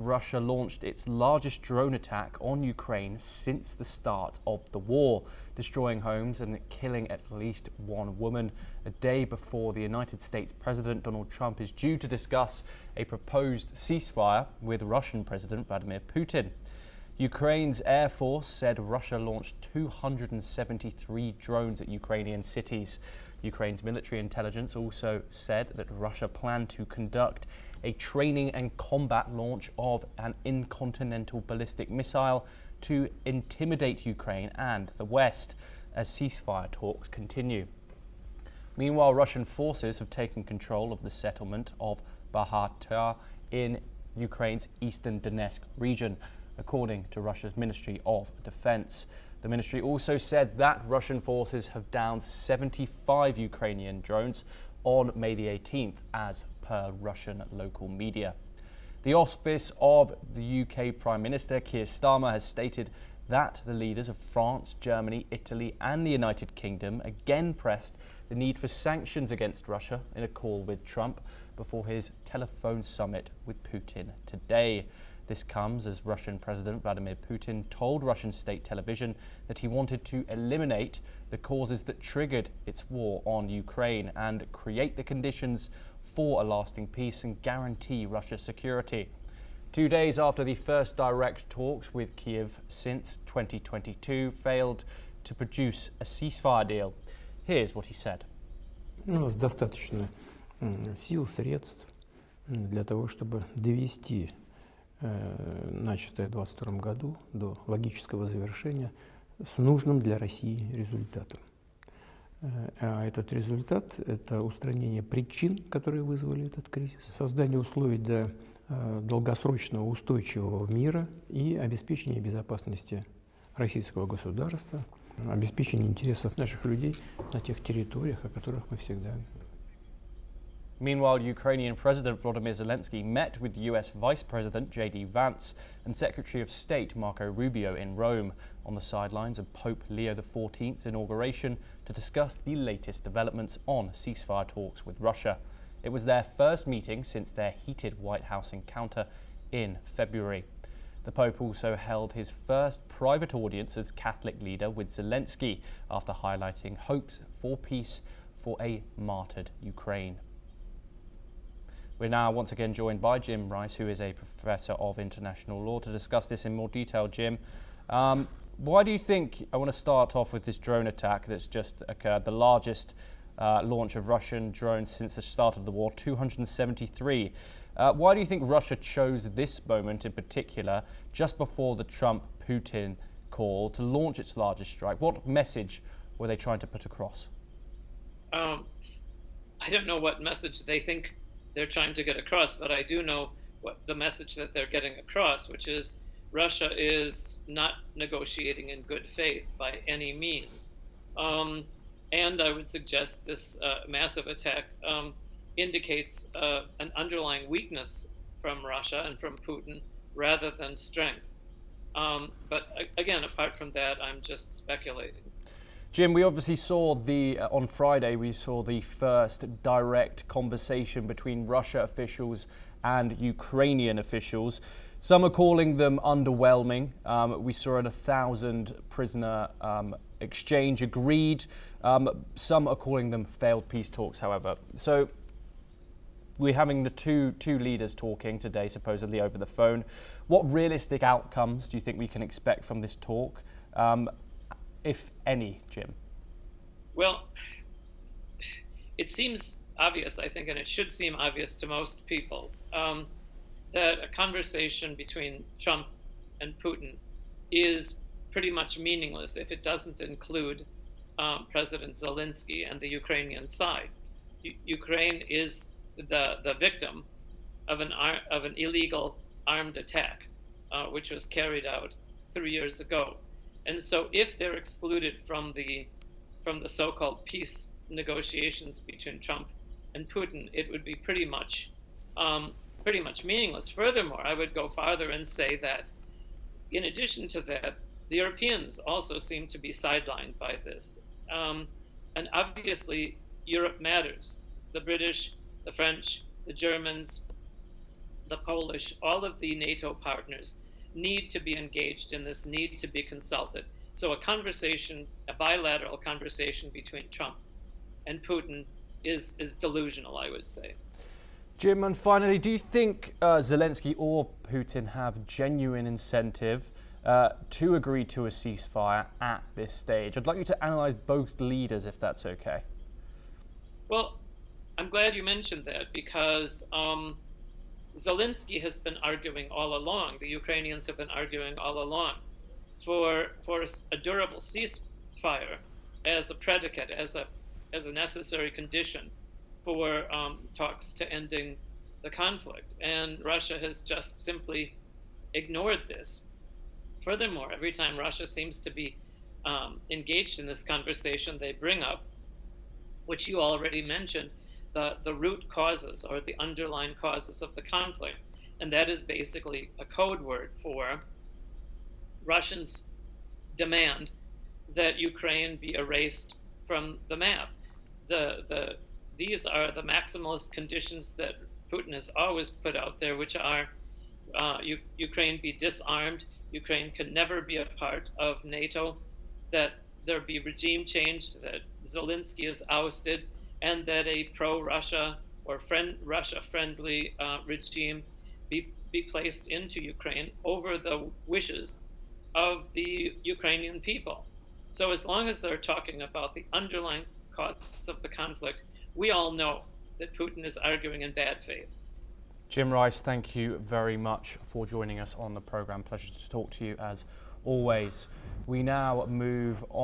Russia launched its largest drone attack on Ukraine since the start of the war, destroying homes and killing at least one woman, a day before the United States President Donald Trump is due to discuss a proposed ceasefire with Russian President Vladimir Putin. Ukraine's Air Force said Russia launched 273 drones at Ukrainian cities. Ukraine's military intelligence also said that Russia planned to conduct a training and combat launch of an intercontinental ballistic missile to intimidate Ukraine and the West as ceasefire talks continue. Meanwhile, Russian forces have taken control of the settlement of Bahatar in Ukraine's eastern Donetsk region, according to Russia's Ministry of Defense. The ministry also said that Russian forces have downed 75 Ukrainian drones on May the 18th, as per Russian local media. The office of the UK Prime Minister Keir Starmer has stated that the leaders of France, Germany, Italy and the United Kingdom again pressed the need for sanctions against Russia in a call with Trump before his telephone summit with Putin today. This comes as Russian President Vladimir Putin told Russian state television that he wanted to eliminate the causes that triggered its war on Ukraine and create the conditions for a lasting peace and guarantee Russia's security. 2 days after the first direct talks with Kiev since 2022 failed to produce a ceasefire deal. Here's what he said. У нас достаточно сил, средств для того, чтобы довести начатое в 2022 году до логического завершения с нужным для России результатом. А этот результат – это устранение причин, которые вызвали этот кризис, создание условий для долгосрочного устойчивого мира и обеспечение безопасности российского государства, обеспечение интересов наших людей на тех территориях, о которых мы всегда говорим. Meanwhile, Ukrainian President Volodymyr Zelensky met with US Vice President J.D. Vance and Secretary of State Marco Rubio in Rome on the sidelines of Pope Leo XIV's inauguration to discuss the latest developments on ceasefire talks with Russia. It was their first meeting since their heated White House encounter in February. The Pope also held his first private audience as Catholic leader with Zelensky after highlighting hopes for peace for a martyred Ukraine. We're now once again joined by Jim Rice, who is a professor of international law, to discuss this in more detail. Jim, why do you think, I want to start off with this drone attack that's just occurred, the largest launch of Russian drones since the start of the war, 273. Why do you think Russia chose this moment in particular, just before the Trump-Putin call, to launch its largest strike? What message were they trying to put across? I don't know what message they think they're trying to get across, but I do know what the message that they're getting across, which is Russia is not negotiating in good faith by any means. And I would suggest this massive attack indicates an underlying weakness from Russia and from Putin rather than strength. But again, apart from that, I'm just speculating. Jim, we obviously saw on Friday, we saw the first direct conversation between Russia officials and Ukrainian officials. Some are calling them underwhelming. We saw a 1,000 prisoner exchange agreed. Some are calling them failed peace talks, however. So we're having the two leaders talking today, supposedly over the phone. What realistic outcomes do you think we can expect from this talk? If any, Jim? Well, it seems obvious, I think, and it should seem obvious to most people, that a conversation between Trump and Putin is pretty much meaningless if it doesn't include President Zelensky and the Ukrainian side. Ukraine is the victim of an illegal armed attack, which was carried out 3 years ago. And so if they're excluded from the so-called peace negotiations between Trump and Putin, it would be pretty much meaningless. Furthermore, I would go farther and say that in addition to that, the Europeans also seem to be sidelined by this. And obviously, Europe matters. The British, the French, the Germans, the Polish, all of the NATO partners need to be engaged in this, need to be consulted. So a conversation, a bilateral conversation between Trump and Putin is delusional, I would say. Jim, and finally, do you think Zelensky or Putin have genuine incentive to agree to a ceasefire at this stage? I'd like you to analyse both leaders, if that's okay. Well, I'm glad you mentioned that, because Zelensky has been arguing all along, the Ukrainians have been arguing all along, for a durable ceasefire as a predicate, as a necessary condition for talks to ending the conflict. And Russia has just simply ignored this. Furthermore, every time Russia seems to be engaged in this conversation, they bring up, which you already mentioned, the root causes or the underlying causes of the conflict. And that is basically a code word for Russians' demand that Ukraine be erased from the map. These are the maximalist conditions that Putin has always put out there, which are Ukraine be disarmed, Ukraine could never be a part of NATO, that there be regime change, that Zelensky is ousted, and that a pro-Russia or Russia-friendly regime be placed into Ukraine over the wishes of the Ukrainian people. So as long as they're talking about the underlying causes of the conflict, we all know that Putin is arguing in bad faith. Jim Rice, thank you very much for joining us on the programme. Pleasure to talk to you as always. We now move on.